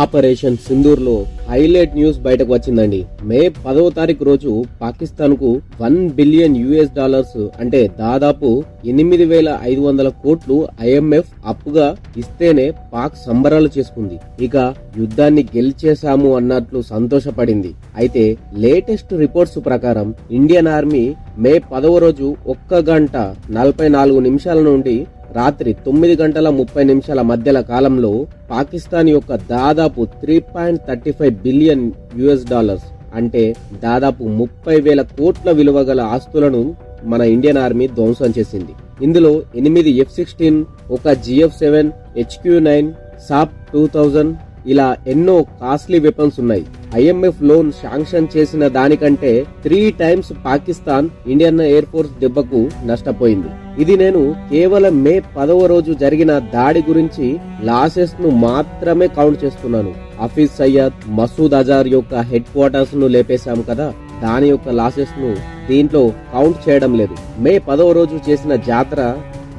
Operation Sindoor లో highlight news బయటకు వచ్చిందండి. మే 10వ తారీఖు రోజు పాకిస్తాన్ కు $1 బిలియన్ అంటే దాదాపు 8,500 కోట్లు IMF అప్పుగా ఇస్తేనే పాక్ సంబరాలు చేసుకుంది. ఇక యుద్ధాన్ని గెలిచేశాము అన్నట్లు సంతోషపడింది. అయితే లేటెస్ట్ రిపోర్ట్స్ ప్రకారం ఇండియన్ ఆర్మీ మే 10వ రోజు 1 గంట 44 నిమిషాల నుండి రాత్రి 9 గంటల 30 నిమిషాల మధ్యల కాలంలో పాకిస్తాన్ యొక్క దాదాపు $3.35 బిలియన్ అంటే దాదాపు 30,000 కోట్ల విలువ గల ఆస్తులను మన ఇండియన్ ఆర్మీ ధ్వంసం చేసింది. ఇందులో 8 F-16, ఒక GF-7, HQ-9, SAP 2000 ఇలా ఎన్నో కాస్ట్లీ వెపన్స్ ఉన్నాయి. IMF లోన్ శాంక్షన్ చేసిన దానికంటే 3 times Pakistan Indian air force దెబ్బకు నష్టపోయింది. ఇది నేను కేవలం మే 10వ రోజు జరిగిన దాడి గురించి లాసెస్ ను మాత్రమే కౌంట్ చేస్తున్నాను. హఫీజ్ సయ్యద్, మసూద్ అజార్ యొక్క హెడ్ క్వార్టర్స్ ను లేపేశాం కదా, దాని యొక్క లాసెస్ ను దీంట్లో కౌంట్ చేయడం లేదు. మే 10వ రోజు చేసిన జాతర,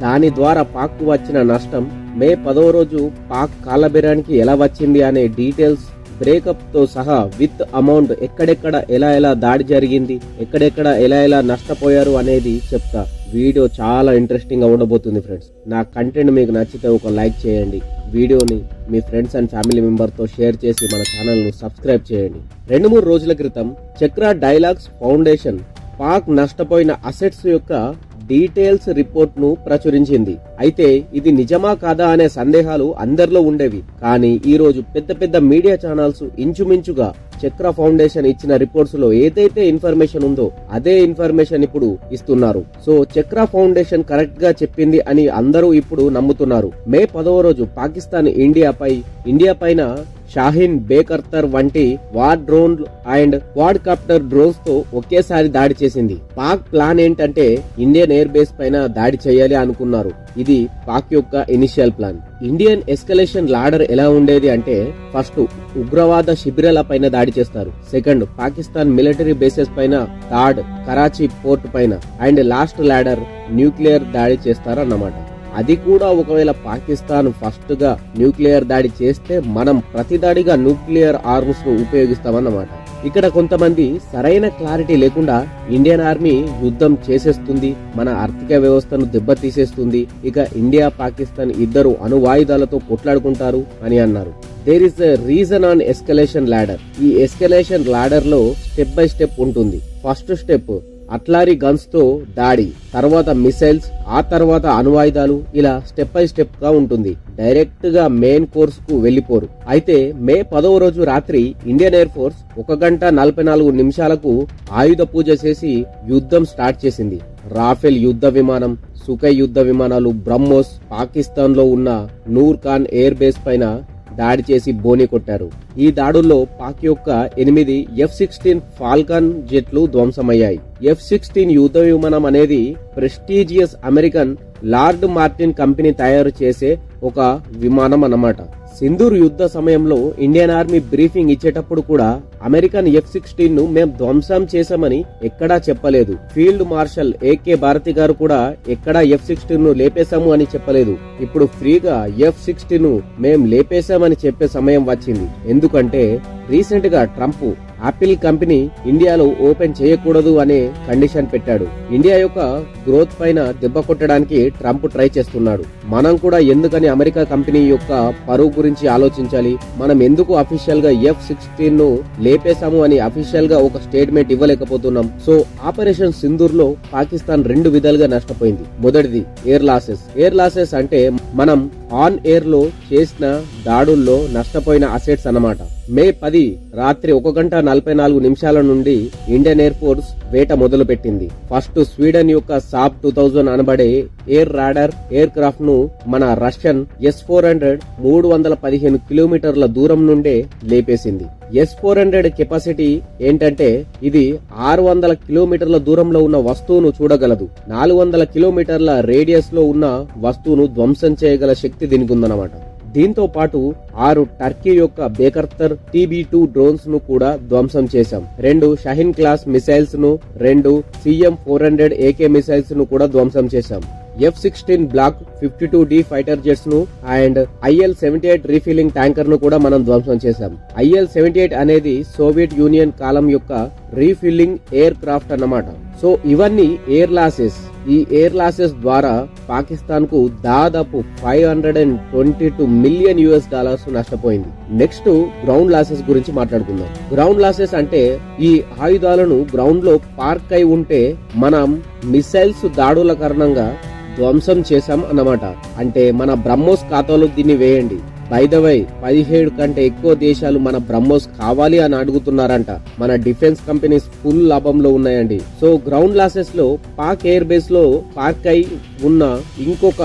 దాని ద్వారా పాక్ కు వచ్చిన నష్టం, మే 10వ రోజు పాక్ కాలబేరానికి ఎలా వచ్చింది అనే డీటెయిల్స్ బ్రేకప్ తో సహా విత్ అమౌంట్, ఎక్కడెక్కడ ఎలా దాడి జరిగింది, ఎక్కడెక్కడ ఎలా నష్టపోయారు అనేది చెప్తా. వీడియో చాలా ఇంట్రెస్టింగ్ గా ఉండబోతుంది ఫ్రెండ్స్. నా కంటెంట్ మీకు నచ్చితే ఒక లైక్ చేయండి, వీడియోని మీ ఫ్రెండ్స్ అండ్ ఫ్యామిలీ మెంబర్ తో షేర్ చేసి మన ఛానల్ ను సబ్స్క్రైబ్ చేయండి. 2-3 రోజుల క్రితం చక్రా డైలాగ్స్ ఫౌండేషన్ పాక్ నష్టపోయిన అసెట్స్ యొక్క డీటెయిల్స్ రిపోర్ట్ ను ప్రచురించింది. అయితే ఇది నిజమా కాదా అనే సందేహాలు అందరిలో ఉండేవి. కానీ ఈ రోజు పెద్ద మీడియా ఛానల్స్ ఇంచుమించుగా చక్ర ఫౌండేషన్ ఇచ్చిన రిపోర్ట్స్ లో ఏదైతే ఇన్ఫర్మేషన్ ఉందో అదే ఇన్ఫర్మేషన్ ఇప్పుడు ఇస్తున్నారు. సో చక్ర ఫౌండేషన్ కరెక్ట్ గా చెప్పింది అని అందరూ ఇప్పుడు నమ్ముతున్నారు. మే 10వ రోజు పాకిస్తాన్ ఇండియా పైన షాహీన్ బేకర్తర్ వంటి war drone and quad copter drones తో ఒకేసారి దాడి చేసింది. పాక్ ప్లాన్ ఏంటంటే ఇండియన్ ఎయిర్ బేస్ పైన దాడి చేయాలి అనుకున్నారు. ఇది పాక్ యొక్క initial plan. Indian escalation ladder ఎలా ఉండేది అంటే, ఫస్ట్ ఉగ్రవాద శిబిరాల పైన దాడి చేస్తారు, సెకండ్ పాకిస్తాన్ మిలిటరీ బేసెస్ పైన, థర్డ్ కరాచీ పోర్ట్ పైన, అండ్ లాస్ట్ లాడర్ న్యూక్లియర్ దాడి చేస్తారన్నమాట. అది కూడా ఒకవేళ పాకిస్తాన్ ఫస్ట్ గా న్యూక్లియర్ దాడి చేస్తే మనం ప్రతిదాడిగా న్యూక్లియర్ ఆర్మ్స్ ను ఉపయోగిస్తామన్నమాట. ఇక్కడ కొంతమంది సరైన క్లారిటీ లేకుండా ఇండియన్ ఆర్మీ యుద్ధం చేసేస్తుంది, మన ఆర్థిక వ్యవస్థను దెబ్బతీసేస్తుంది, ఇక ఇండియా పాకిస్తాన్ ఇద్దరు అణువాయుధాలతో కొట్లాడుకుంటారు అని అన్నారు. There is a reason on escalation ladder. ఈ ఎస్కలేషన్ లాడర్ లో స్టెప్ బై స్టెప్ ఉంటుంది. ఫస్ట్ స్టెప్ అట్లారీ గన్స్ తో దాడి, తర్వాత మిసైల్స్, ఆ తర్వాత అణువాయుధాలు, ఇలా స్టెప్ బై స్టెప్ గా ఉంటుంది. డైరెక్ట్ గా మెయిన్ కోర్స్ కు వెళ్లిపోరు. అయితే మే 10వ రోజు రాత్రి ఇండియన్ ఎయిర్ ఫోర్స్ 1 గంట 44 నిమిషాలకు ఆయుధ పూజ చేసి యుద్ధం స్టార్ట్ చేసింది. రాఫెల్ యుద్ధ విమానం, సుఖయ్ యుద్ధ విమానాలు, బ్రహ్మోస్ పాకిస్తాన్ లో ఉన్న నూర్ ఖాన్ ఎయిర్ బేస్ పైన దాడి చేసి బోని కొట్టారు. ఈ దాడుల్లో పాక్ యొక్క 8 F-16 ఫాల్కన్ జెట్లు ధ్వంసమయ్యాయి. F-16 యుద్ధ విమానం అనేది prestigious American lord Martin company తయారు చేసే ఒక విమానం అన్నమాట. సింధూర్ యుద్ధ సమయంలో ఇండియన్ ఆర్మీ బ్రీఫింగ్ ఇచ్చేటప్పుడు కూడా అమెరికన్ F-16 ను మేం ధ్వంసం చేశామని ఎక్కడా చెప్పలేదు. ఫీల్డ్ మార్షల్ AK భారతి గారు కూడా ఎక్కడా F-16 ను లేపేశాము అని చెప్పలేదు. ఇప్పుడు ఫ్రీగా F-16 ను మేం లేపేశామని చెప్పే సమయం వచ్చింది. ఎందుకంటే రీసెంట్ గా ట్రంప్ ఆపిల్ కంపెనీ ఇండియాలో ఓపెన్ చేయకూడదు అనే కండిషన్ పెట్టాడు. ఇండియా యొక్క గ్రోత్ పైన దెబ్బ కొట్టడానికి ట్రంప్ ట్రై చేస్తున్నాడు. మనం కూడా ఎందుకని అమెరికా కంపెనీ యొక్క పరువు గురించి ఆలోచించాలి? మనం ఎందుకు అఫీషియల్ గా F-16 ను లేపేశాము అని అఫీషియల్ గా ఒక స్టేట్మెంట్ ఇవ్వలేకపోతున్నాం? సో ఆపరేషన్ సింధూర్ లో పాకిస్తాన్ 2 విధాలుగా నష్టపోయింది. మొదటిది ఎయిర్ లాసెస్ అంటే మనం ఆన్ ఎయిర్ లో చేసిన దాడుల్లో నష్టపోయిన అసెట్స్ అన్నమాట. మే 10 రాత్రి 1 గంట 44 నిమిషాల నుండి ఇండియన్ ఎయిర్ ఫోర్స్ వేట మొదలు పెట్టింది. ఫస్ట్ స్వీడన్ యొక్క SAP 2000 అనబడే ఎయిర్ రాడర్ ఎయిర్ క్రాఫ్ట్ ను మన రష్యన్ S-400 315 కిలోమీటర్ల దూరం నుండే లేపేసింది. S-400 కెపాసిటీ ఏంటంటే ఇది 600 కిలోమీటర్ల దూరంలో ఉన్న వస్తువును చూడగలదు. 400 కిలోమీటర్ల రేడియస్ లో ఉన్న వస్తువును ధ్వంసం చేయగల శక్తి దీనికి ఉందన్నమాట. దీంతో పాటు 6 టర్కీ యొక్క బేకర్తర్ TB2 డ్రోన్స్ ను కూడా ధ్వంసం చేశాం. 2 షాహీన్ క్లాస్ మిసైల్స్ ను, 2 CM-400 AK మిసైల్స్ ను కూడా ధ్వంసం చేశాం. F-16 block 52D fighter jets ను అండ్ IL-78 రీఫిల్లింగ్ ట్యాంకర్ ను కూడా మనం ధ్వంసం చేశాం. IL-78 అనేది సోవియట్ యూనియన్ కాలం యొక్క రీఫిల్లింగ్ ఎయిర్ క్రాఫ్ట్ అన్నమాట. సో ఇవన్నీ ఎయిర్ లాసెస్. ఈ ఎయిర్ లాసెస్ ద్వారా పాకిస్తాన్ కు దాదాపు $522 మిలియన్ నష్టపోయింది. నెక్స్ట్ గ్రౌండ్ లాసెస్ గురించి మాట్లాడుకుందాం. గ్రౌండ్ లాసెస్ అంటే ఈ ఆయుధాలను గ్రౌండ్ లో పార్క్ అయి ఉంటే మనం మిసైల్స్ దాడుల కారణంగా ధ్వంసం చేశాం అన్నమాట. అంటే మన బ్రహ్మోస్ ఖాతాలో దీన్ని వేయండి. బై ద వై 17 కంటే ఎక్కువ దేశాలు మన బ్రహ్మోస్ కావాలి అని అడుగుతున్నారంట. మన డిఫెన్స్ కంపెనీస్ ఫుల్ లాభంలో ఉన్నాయండి. సో గ్రౌండ్ లాసెస్ లో పాక్ ఎయిర్ బేస్ లో పార్క్ అయి ఉన్న ఇంకొక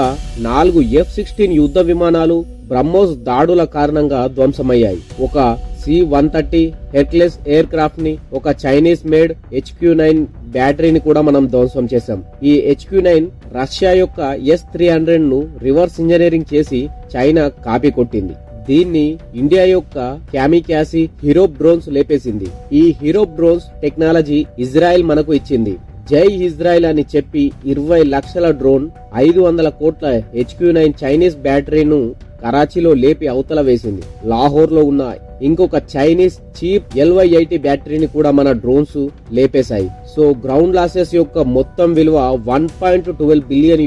4 F-16 యుద్ధ విమానాలు బ్రహ్మోస్ దాడుల కారణంగా ధ్వంసమయ్యాయి. ఒక C-130 హెర్క్యులెస్ ఎయిర్ క్రాఫ్ట్ ని, ఒక చైనీస్ మేడ్ HQ-9 బ్యాటరీని కూడా మనం ధ్వంసం చేశాం. ఈ HQ-9 రష్యా యొక్క S-300 ను రివర్స్ ఇంజనీరింగ్ చేసి చైనా కాపీ కొట్టింది. దీన్ని ఇండియా యొక్క క్యామికాసి హీరోప్ డ్రోన్స్ లేపేసింది. ఈ హీరోప్ డ్రోన్స్ టెక్నాలజీ ఇజ్రాయెల్ మనకు ఇచ్చింది. జై ఇజ్రాయెల్ అని చెప్పి 20 లక్షల డ్రోన్ 500 కోట్ల HQ-9 చైనీస్ బ్యాటరీను కరాచీలో లేపి అవతల వేసింది. లాహోర్ లో ఉన్న ఇంకొక చైనీస్ చీప్ LY-80 బ్యాటరీని కూడా మన డ్రోన్స్ లేపేశాయి. సో గ్రౌండ్ లాసెస్ యొక్క మొత్తం విలువ $1.12 బిలియన్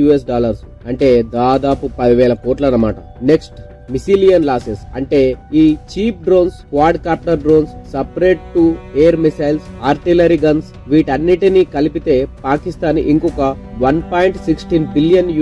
అంటే దాదాపు 10,000 కోట్ల అన్నమాట. నెక్స్ట్ మిసిలియన్ లాసెస్ అంటే ఈ cheap drones, quad copter drones, separate to air missiles, artillery guns వీటన్నిటినీ కలిపితే పాకిస్తాన్ ఇంకొక $1.16 బిలియన్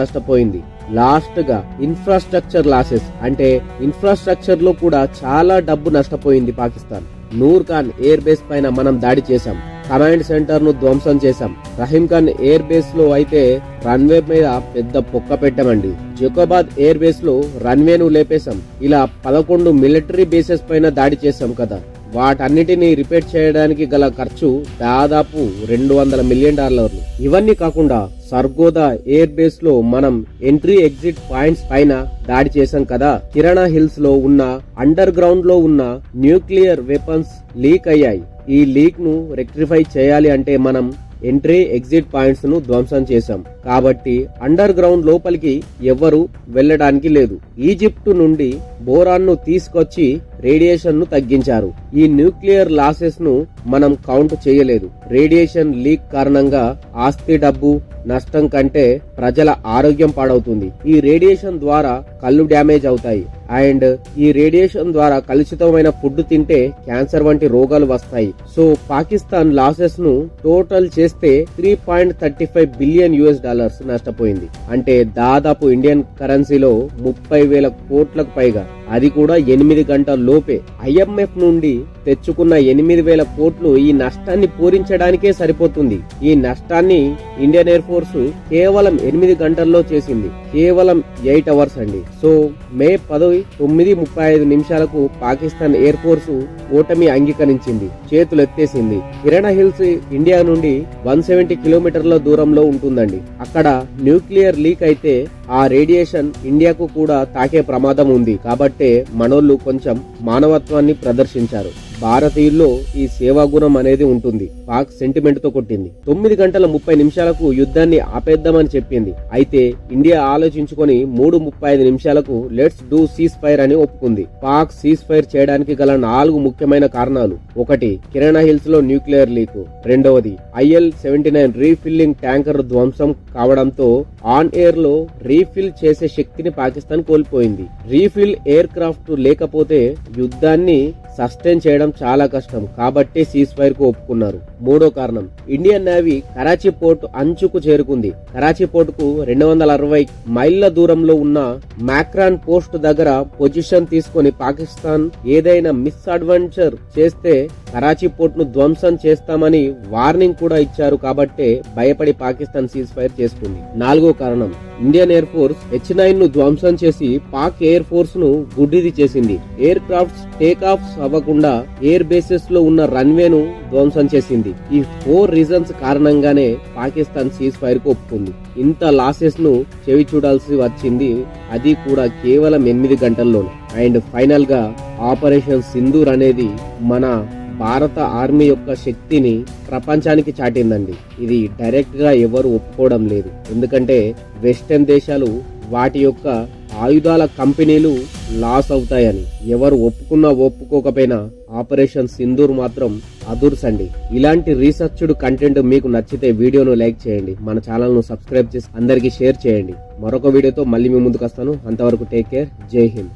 నష్టపోయింది. లాస్ట్ గా ఇన్ఫ్రాస్ట్రక్చర్ లాసెస్ అంటే ఇన్ఫ్రాస్ట్రక్చర్ లో కూడా చాలా డబ్బు నష్టపోయింది పాకిస్తాన్. నూర్ ఖాన్ ఎయిర్ బేస్ పైన మనం దాడి చేశాం. కమాండ్ సెంటర్ ను ధ్వంసం చేశాం. రహీం ఖాన్ ఎయిర్ బేస్ లో అయితే రన్వే మీద పెద్ద పొక్క పెట్టామండి. జకోబాద్ ఎయిర్ బేస్ లో రన్వే ను లేపేశాం. ఇలా 11 మిలిటరీ బేసెస్ పైన దాడి చేశాం కదా. వాటన్నిటిని రిపేర్ చేయడానికి గల ఖర్చు దాదాపు $200 మిలియన్. ఇవన్నీ కాకుండా సర్గోదా ఎయిర్ బేస్ లో మనం ఎంట్రీ ఎగ్జిట్ పాయింట్స్ పైన దాడి చేశాం కదా. కిరాణా హిల్స్ లో ఉన్న అండర్ గ్రౌండ్ లో ఉన్న న్యూక్లియర్ వెపన్స్ లీక్ అయ్యాయి. ఈ లీక్ ను రెక్టిఫై చేయాలి అంటే మనం ఎంట్రీ ఎగ్జిట్ పాయింట్స్ ను ధ్వంసం చేశాం. కాబట్టి అండర్ గ్రౌండ్ లోపలికి ఎవ్వరు వెళ్లడానికి లేదు. ఈజిప్ట్ నుండి బోరాన్ ను తీసుకొచ్చి రేడియేషన్ ను తగ్గించారు. ఈ న్యూక్లియర్ లాసెస్ ను మనం కౌంట్ చేయలేదు. రేడియేషన్ లీక్ కారణంగా ఆస్తి డబ్బు నష్టం కంటే ప్రజల ఆరోగ్యం పాడవుతుంది. ఈ రేడియేషన్ ద్వారా కళ్ళు డ్యామేజ్ అవుతాయి అండ్ ఈ రేడియేషన్ ద్వారా కలుషితమైన ఫుడ్ తింటే క్యాన్సర్ వంటి రోగాలు వస్తాయి. సో పాకిస్తాన్ లాసెస్ ను టోటల్ చేస్తే $3.35 బిలియన్ నష్టపోయింది. అంటే దాదాపు ఇండియన్ కరెన్సీలో 30,000 కోట్లకు పైగా. అది కూడా 8 గంటల లోపే. IMF నుండి తెచ్చుకున్న 8,000 కోట్లు ఈ నష్టాన్ని పూరించడానికే సరిపోతుంది. ఈ నష్టాన్ని ఇండియన్ ఎయిర్ ఫోర్స్ కేవలం 8 గంటల్లో చేసింది. కేవలం 8 అవర్స్ అండి. సో మే 10 9:35 పాకిస్తాన్ ఎయిర్ ఫోర్స్ ఓటమి అంగీకరించింది, చేతులు ఎత్తేసింది. కిరాణా హిల్స్ ఇండియా నుండి 170 కిలోమీటర్ల దూరంలో ఉంటుందండి. అక్కడ న్యూక్లియర్ లీక్ అయితే ఆ రేడియేషన్ ఇండియాకు కూడా తాకే ప్రమాదం ఉంది. కాబట్టే మనోళ్ళు కొంచెం మానవత్వాన్ని ప్రదర్శించారు. భారతీయుల్లో ఈ సేవా గుణం అనేది ఉంటుంది. పాక్ సెంటిమెంట్ తో కొట్టింది. 9 గంటల 30 నిమిషాలకు యుద్ధాన్ని ఆపేద్దామని చెప్పింది. అయితే ఇండియా ఆలోచించుకొని 3:35 లెట్స్ డూ సీజ్ ఫైర్ అని ఒప్పుకుంది. పాక్ సీజ్ ఫైర్ చేయడానికి గల 4 ముఖ్యమైన కారణాలు: 1 కిరాణా హిల్స్ లో nuclear leak, 2 IL-79 refilling tanker ధ్వంసం కావడంతో ఆన్ ఎయిర్ లో రీఫిల్ చేసే శక్తిని పాకిస్తాన్ కోల్పోయింది. రీఫిల్ ఎయిర్ క్రాఫ్ట్ లేకపోతే యుద్ధాన్ని సస్టైన్ చేయడం చాలా కష్టం. కాబట్టి సీజ్ ఫైర్ కు ఒప్పుకున్నారు. 3వ కారణం, ఇండియన్ నేవీ కరాచీ పోర్ట్ అంచుకు చేరుకుంది. కరాచీ పోర్ట్ కు 260 మైళ్ల దూరంలో ఉన్న మాక్రాన్ పోస్ట్ దగ్గర పొజిషన్ తీసుకొని పాకిస్తాన్ ఏదైనా మిస్ అడ్వెంచర్ చేస్తే కరాచీ పోర్ట్ ను ధ్వంసం చేస్తామని వార్నింగ్ కూడా ఇచ్చారు. కాబట్టే భయపడి పాకిస్తాన్ సీజ్ ఫైర్ చేసుకుంది. 4వ కారణం, ఇండియన్ ఎయిర్ ఫోర్స్ H-9 ను ధ్వంసం చేసి పాక్ ఎయిర్ ఫోర్స్ ను గుడ్డిది చేసింది. ఎయిర్ క్రాఫ్ట్స్ టేక్ ఆఫ్ అవ్వకుండా ఎయిర్ బేసెస్ లో ఉన్న రన్వే ను ధ్వంసం చేసింది. ఈ 4 రీజన్స్ కారణంగానే పాకిస్తాన్ సీజ్ ఫైర్ కు ఒప్పుకుంది. ఇంత లాసెస్ ను చెవి చూడాల్సి వచ్చింది, అది కూడా కేవలం 8 గంటల్లోనే. అండ్ ఫైనల్ గా ఆపరేషన్ సింధూర్ అనేది మన భారత ఆర్మీ యొక్క శక్తిని ప్రపంచానికి చాటిందండి. ఇది డైరెక్ట్ గా ఎవరు ఒప్పుకోవడం లేదు. ఎందుకంటే వెస్టర్న్ దేశాలు వాటి యొక్క ఆయుధాల కంపెనీలు లాస్ అవుతాయని. ఎవరు ఒప్పుకున్నా ఒప్పుకోకపోయినా ఆపరేషన్ సింధూర్ మాత్రం అదుర్సండి. ఇలాంటి రీసెర్చ్డ్ కంటెంట్ మీకు నచ్చితే వీడియోను లైక్ చేయండి, మన ఛానల్ ను సబ్స్క్రైబ్ చేసి అందరికీ షేర్ చేయండి. మరొక వీడియోతో మళ్ళీ మీ ముందుకు వస్తాను. అంతవరకు టేక్ కేర్. జై హింద్.